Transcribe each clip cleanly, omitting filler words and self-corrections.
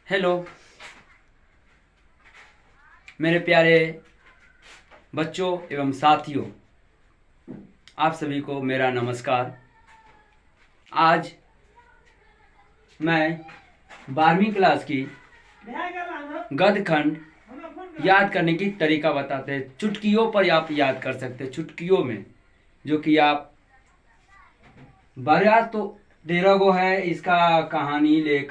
Hello मेरे प्यारे बच्चों एवं साथियों, आप सभी को मेरा नमस्कार। आज मैं 12वीं क्लास की गद्य खंड याद करने की तरीका बताते हैं। चुटकियों पर आप याद कर सकते हैं, चुटकियों में, जो कि आप बड़ा तो 13 गो है। इसका कहानी, लेख,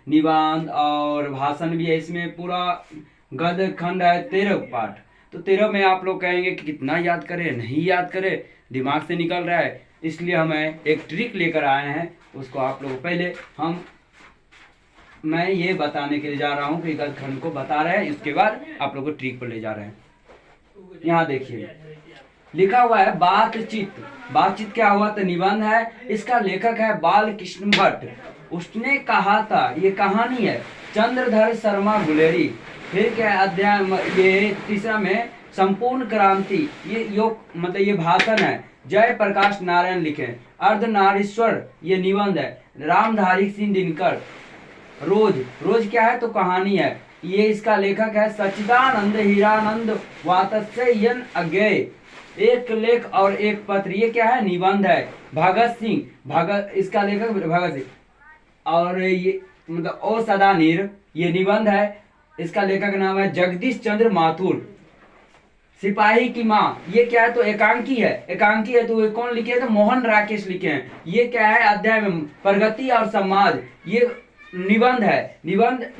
निबंध और भाषण भी है। इसमें पूरा गद्य खंड है 13 पाठ। तो 13 में आप लोग कहेंगे कि कितना याद करें, नहीं याद करें, दिमाग से निकल रहा है। इसलिए हमें एक ट्रिक लेकर आए हैं, उसको आप लोग पहले मैं ये बताने के लिए जा रहा हूँ कि गद्य खंड को बता रहे हैं, इसके बाद आप लोग को ट्रिक पर ले जा रहे हैं। यहाँ देखिए लिखा हुआ है बातचीत। बातचीत क्या हुआ? तो निबंध है। इसका लेखक है बाल कृष्ण भट्ट। उसने कहा था, ये कहानी है चंद्रधर शर्मा गुलेरी। फिर क्या अध्याय, ये तीसरा में संपूर्ण क्रांति, ये योग मतलब ये भाषण है। जय प्रकाश नारायण लिखे। अर्धनारीश्वर ये निबंध है। रामधारी सिंह दिनकर। रोज, रोज क्या है? तो कहानी है। ये इसका लेखक है सच्चिदानंद हीरानंद वात्स्ययन अज्ञेय। एक लेख और एक पत्र, ये क्या है? निबंध है। भगत सिंह, भगत, इसका लेखक भगत सिंह। और ये मतलब ओ सदानीर, ये निबंध है। इसका लेखक नाम है जगदीश चंद्र माथुर। सिपाही की माँ, ये क्या है? तो एकांकी है। एकांकी है तो कौन लिखे? तो मोहन राकेश लिखे हैं। ये क्या है? अध्याय में प्रगति और समाज, ये निबंध है। निबंध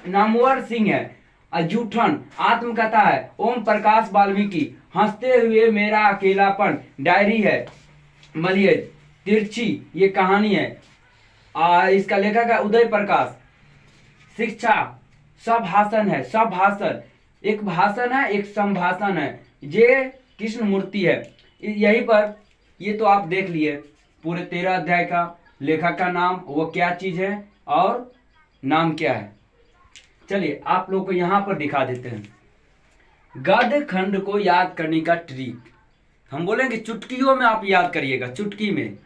नामवर सिंह है। अजूठन आत्मकथा है। ओम प्रकाश वाल्मीकि। हंसते हुए मेरा अकेलापन डायरी है। मलिए तिरछी, ये कहानी है। इसका लेखक है उदय प्रकाश। शिक्षा सभाषण है। सभाषण एक भाषण है, एक संभाषण है। ये कृष्ण मूर्ति है। यहीं पर ये तो आप देख लिए पूरे 13 अध्याय का। लेखक का नाम, वो क्या चीज है और नाम क्या है। चलिए आप लोग को यहां पर दिखा देते हैं गद्य खंड को याद करने का ट्रिक। हम बोलेंगे चुटकियों में आप याद करिएगा। चुटकी में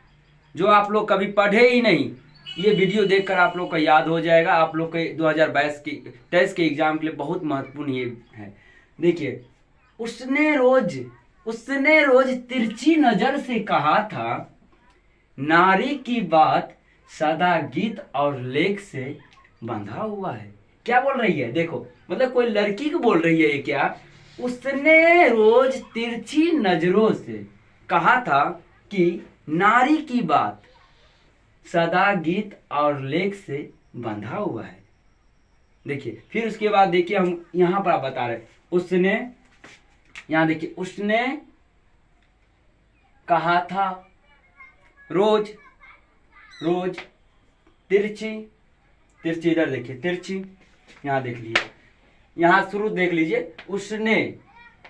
जो आप लोग कभी पढ़े ही नहीं, ये वीडियो देखकर आप लोग को याद हो जाएगा। आप लोग के 2022 के एग्जाम के लिए बहुत महत्वपूर्ण ये है। देखिए, उसने रोज तिरछी नजर से कहा था, नारी की बात सदा गीत और लेख से बंधा हुआ है। क्या बोल रही है? देखो, मतलब कोई लड़की को बोल रही है ये। क्या? उसने रोज तिरछी नजरों से कहा था कि नारी की बात सदा गीत और लेख से बंधा हुआ है। देखिए, फिर उसके बाद देखिए हम यहां पर बता रहे, उसने, यहां देखिए, उसने कहा था रोज, रोज तिरछी, तिरछी इधर देखिए, तिरछी यहां देख लीजिए, यहां शुरू देख लीजिए। उसने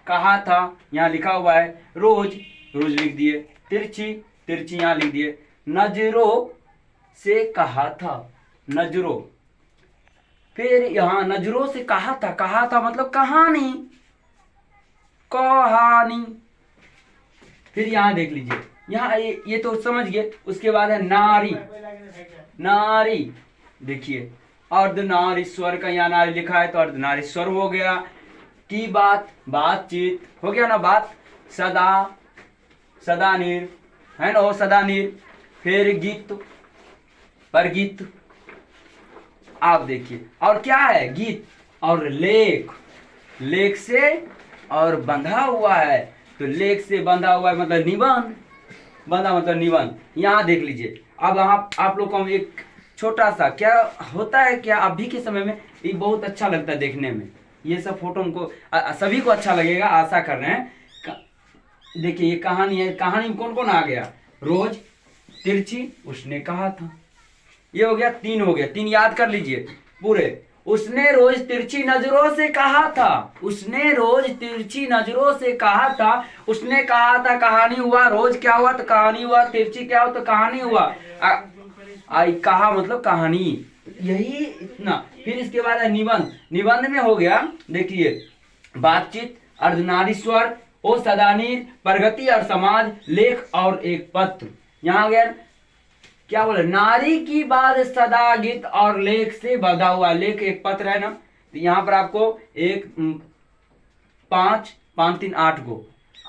कहा था, यहां लिखा हुआ है रोज, रोज लिख दिए। तिरछी, तिरछी यहां लिख दिए। नजरों से कहा था, नजरों। फिर यहां नजरों से कहा था, कहा था मतलब कहानी, कहानी। फिर यहां देख लीजिए, यहाँ ये तो समझ गए। उसके बाद है नारी, नारी देखिए, अर्धनारीश्वर का यहाँ नारी लिखा है तो अर्धनारीश्वर हो गया। की बात, बातचीत हो गया ना। बात, सदा, सदानीर है ना, सदानीर। फिर गीत, पर गीत आप देखिए। और क्या है? गीत और लेख, लेख से और बंधा हुआ है। तो लेख से बंधा हुआ है मतलब निबंध, बंधा मतलब निबंध। यहां देख लीजिए। अब आप लोग को एक छोटा सा क्या होता है, क्या अभी के समय में ये बहुत अच्छा लगता है देखने में। ये सब फोटो हमको सभी को अच्छा लगेगा, आशा कर रहे हैं। देखिए ये कहानी है। कहानी में कौन कौन आ गया? रोज, तिरछी, उसने कहा था। ये हो गया, 3 हो गया। 3 याद कर लीजिए पूरे। उसने रोज तिरछी नजरों से कहा था, उसने रोज तिरछी नजरों से कहा था। उसने कहा था, कहानी हुआ। रोज क्या हुआ? तो कहानी हुआ। तिरछी क्या हुआ? तो कहानी हुआ। आई कहा मतलब कहानी, यही इतना। फिर इसके बाद है निबंध। निबंध में हो गया, देखिए, बातचीत, अर्धनारीश्वर, ओ सदानीर, प्रगति और समाज, लेख और एक पत्र। यहां गया क्या बोले, नारी की बात सदा गीत और लेख से बंधा हुआ। लेख एक पत्र है ना, तो यहाँ पर आपको 1 5 5 3 8 को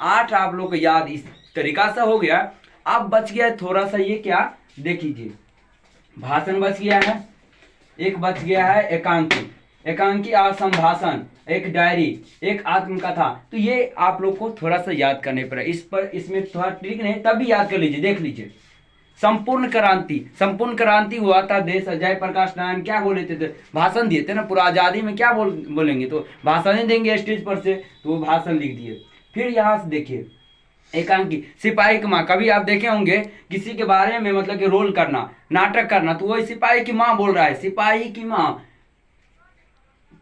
8 आप लोग को याद इस तरीका से हो गया। अब बच गया थोड़ा सा, ये क्या देख लीजिए, भाषण बच गया है, एक बच गया है एकांकी, एकांकी और संभाषण, एक डायरी, एक आत्मकथा। तो ये आप लोग को थोड़ा सा याद करने पर, इस पर इसमें थोड़ा ट्रिक नहीं, तब भी याद कर लीजिए। देख लीजिए, संपूर्ण क्रांति, संपूर्ण क्रांति हुआ था देश, जयप्रकाश नारायण क्या बोले थे, भाषण दिए थे ना, पूरा आजादी में क्या बोलेंगे, तो भाषण ही देंगे स्टेज पर से, तो वो भाषण लिख दिए। फिर यहाँ से देखिए एकांकी, सिपाही की माँ, कभी आप देखे होंगे किसी के बारे में मतलब कि रोल करना, नाटक करना, तो वो सिपाही की माँ बोल रहा है, सिपाही की माँ,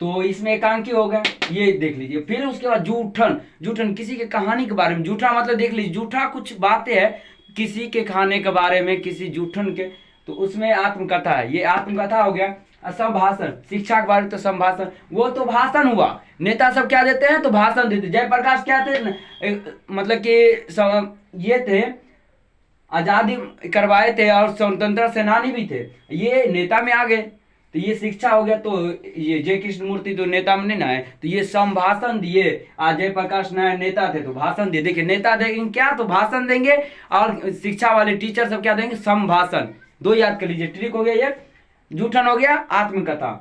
तो इसमें एकांकी हो गया, ये देख लीजिए। फिर उसके बाद जूठन, जूठन किसी के कहानी के बारे में, जूठा मतलब देख लीजिए, जूठा कुछ बातें है किसी के खाने के बारे में, किसी जूठन के, तो उसमें आत्मकथा है, ये आत्मकथा हो गया। संभाषण, शिक्षा के बारे में तो संभाषण, वो तो भाषण हुआ, नेता सब क्या देते हैं, तो भाषण देते। जयप्रकाश क्या थे, मतलब कि ये थे, आजादी करवाए थे और स्वतंत्रता सेनानी भी थे, ये नेता में आ गए, तो ये शिक्षा हो गया। तो ये जय कृष्ण मूर्ति तो नेता में नहीं ना है, तो ये संभाषण दिए। आज जयप्रकाश नारायण नेता थे तो भाषण दिए। देखिए नेता देंगे क्या, तो भाषण देंगे, और शिक्षा वाले टीचर सब क्या देंगे, संभाषण। दो याद कर लीजिए, ट्रिक हो गया ये। जूठन हो गया आत्मकथा,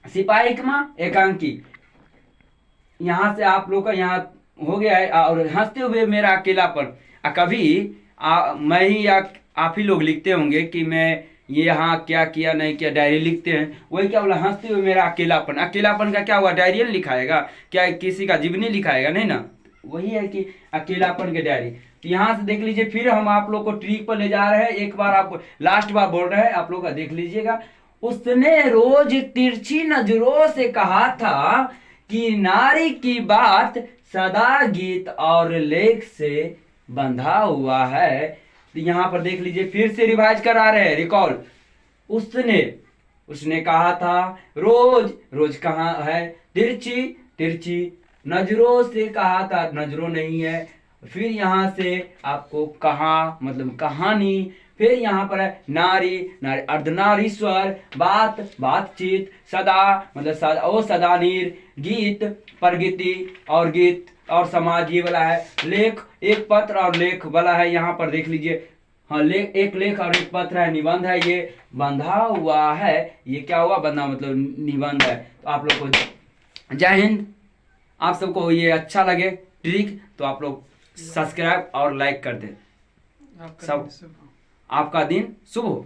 सिपाही की माँ एकांकी। यहाँ से आप लोग का यहाँ हो गया है। और हंसते हुए मेरा अकेलापन, कभी मैं ही या आप ही लोग लिखते होंगे कि मैं ये यहाँ क्या किया नहीं किया, डायरी लिखते हैं, वही क्या बोला, हंसते हुए मेरा अकेलापन। अकेलापन का क्या हुआ, डायरी लिखाएगा क्या, किसी का जीवनी लिखाएगा नहीं ना, वही है कि अकेलापन के डायरी। तो यहाँ से देख लीजिए, फिर हम आप लोग को ट्रिक पर ले जा रहे हैं। एक बार आपको लास्ट बार बोल रहे हैं, आप लोग का देख लीजिएगा। उसने रोज तिरछी नजरों से कहा था कि नारी की बात सदा गीत और लेख से बंधा हुआ है। तो यहाँ पर देख लीजिए, फिर से रिवाइज करा रहे हैं, रिकॉल। उसने कहा था, रोज, रोज कहाँ है, तिरछी, तिरछी नजरों से कहा था, नजरों नहीं है। फिर यहाँ से आपको कहा मतलब कहानी, फिर यहाँ पर है नारी, नारी अर्धनारीश्वर, बात, बातचीत, सदा मतलब सदा, ओ सदा नीर, गीत, प्रगति और गीत और समाज, ये वाला है। लेख, एक पत्र और लेख वाला है, यहाँ पर देख लीजिए। हाँ, एक लेख और एक पत्र है, निबंध है, ये बंधा हुआ है, ये क्या हुआ, बंधा मतलब निबंध है। तो आप लोग को जय हिंद। आप सबको ये अच्छा लगे ट्रिक तो आप लोग सब्सक्राइब और लाइक कर दें। सब आपका दिन शुभ हो।